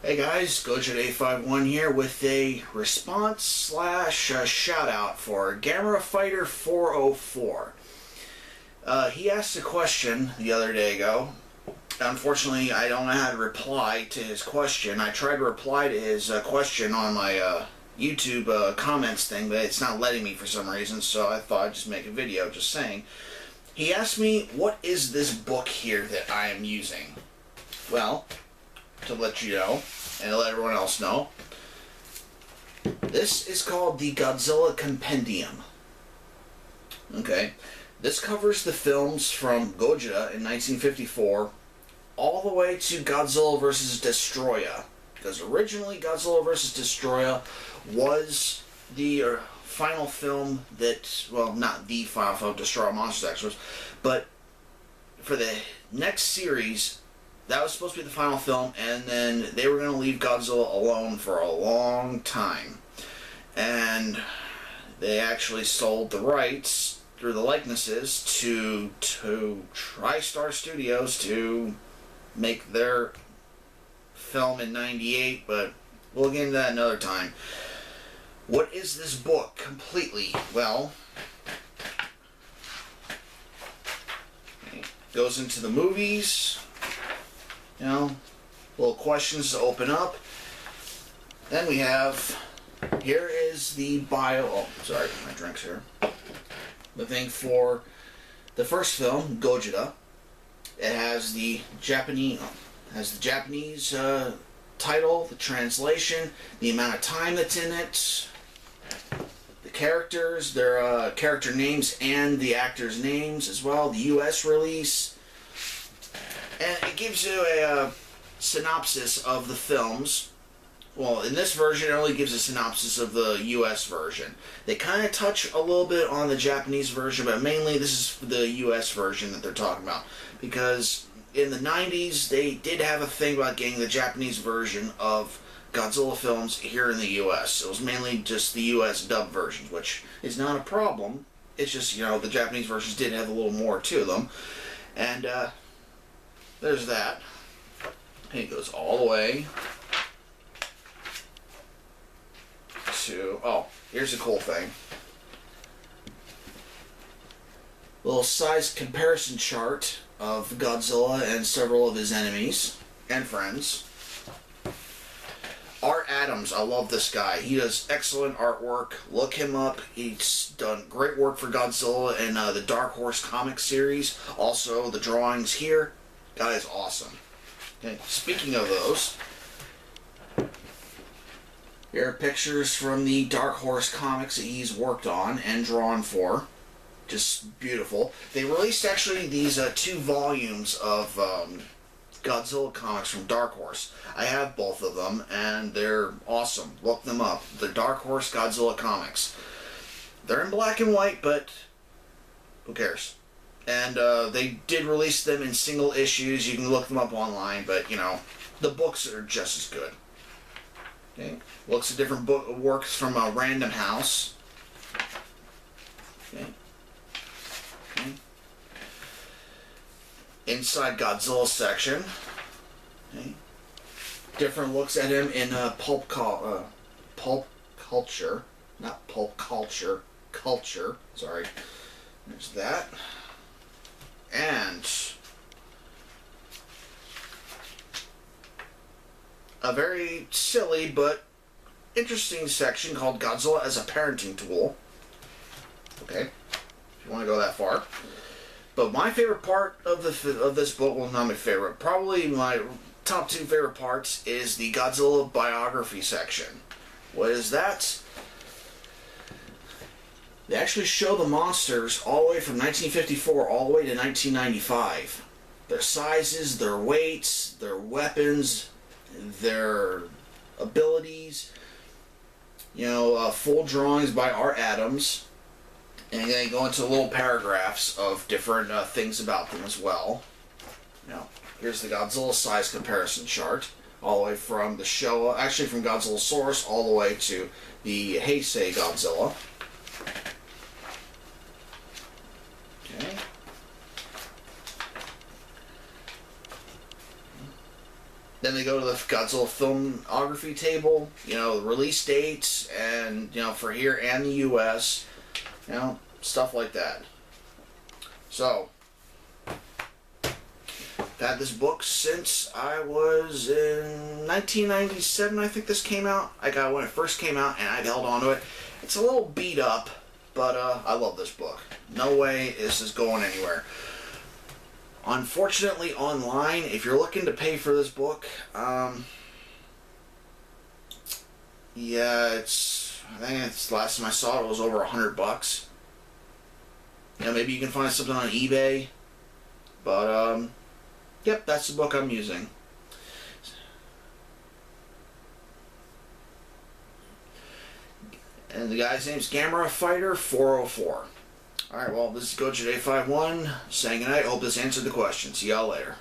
Hey guys, GoJet851 here with a response slash shout out for Gamera Fighter404. He asked a question the other day ago. Unfortunately, I don't know how to reply to his question. I tried to reply to his question on my YouTube comments thing, but it's not letting me for some reason, so I thought I'd just make a video just saying. He asked me, what is this book here that I am using? Well, to let you know, and to let everyone else know, this is called the Godzilla Compendium. Okay, this covers the films from Gojira in 1954 all the way to Godzilla vs. Destroya. Because originally Godzilla vs. Destroya was the final film that, well, not the final film, Destroy All Monsters Extras, but for the next series, that was supposed to be the final film, and then they were going to leave Godzilla alone for a long time. And they actually sold the rights through the likenesses to TriStar Studios to make their film in '98, but we'll get into that another time. What is this book completely? Well, it goes into the movies, you know, little questions to open up. Then we have, here is the bio, oh, sorry, my drink's here. The thing for the first film, Gojira. It has the Japanese title, the translation, the amount of time that's in it, the characters, their character names, and the actors' names as well, the US release. And it gives you a synopsis of the films. Well, in this version, it only gives a synopsis of the US version. They kind of touch a little bit on the Japanese version, but mainly this is the US version that they're talking about. Because in the 90s, they did have a thing about getting the Japanese version of Godzilla films here in the US. It was mainly just the US dub versions, which is not a problem. It's just, you know, the Japanese versions did have a little more to them. And, there's that. And it goes all the way to, oh, here's a cool thing. Little size comparison chart of Godzilla and several of his enemies and friends. Art Adams, I love this guy. He does excellent artwork. Look him up. He's done great work for Godzilla and the Dark Horse comic series. Also, the drawings here. Guy is awesome. Okay, speaking of those, here are pictures from the Dark Horse comics that he's worked on and drawn for. Just beautiful. They released actually these 2 volumes of Godzilla comics from Dark Horse. I have both of them, and they're awesome. Look them up. The Dark Horse Godzilla comics. They're in black and white, but who cares? And they did release them in single issues. You can look them up online, but, you know, the books are just as good. Okay. Looks at different works from Random House. Okay. Okay. Inside Godzilla section. Okay. Different looks at him in pulp culture. Not pulp culture. Culture. Sorry. There's that. And a very silly but interesting section called Godzilla as a Parenting Tool. Okay, if you want to go that far. But my favorite part of this book, well, not my favorite, probably my top 2 favorite parts is the Godzilla biography section. What is that? They actually show the monsters all the way from 1954 all the way to 1995. Their sizes, their weights, their weapons, their abilities. You know, full drawings by Art Adams. And they go into little paragraphs of different things about them as well. Now, here's the Godzilla size comparison chart. All the way from the Showa, actually from Godzillasaurus, all the way to the Heisei Godzilla. Okay. Then they go to the Godzilla filmography table, you know, release dates, and, you know, for here and the U.S., you know, stuff like that. So, I've had this book since I was in 1997, I think this came out. I got it when it first came out, and I've held on to it. It's a little beat up, but I love this book. No way is this going anywhere. Unfortunately, online, if you're looking to pay for this book, yeah, I think it's the last time I saw it was over $100. You know, maybe you can find something on eBay, but yep, that's the book I'm using. And the guy's name's Gamera Fighter404. Alright, well, this is Coach J51 saying goodnight. Hope this answered the question. See y'all later.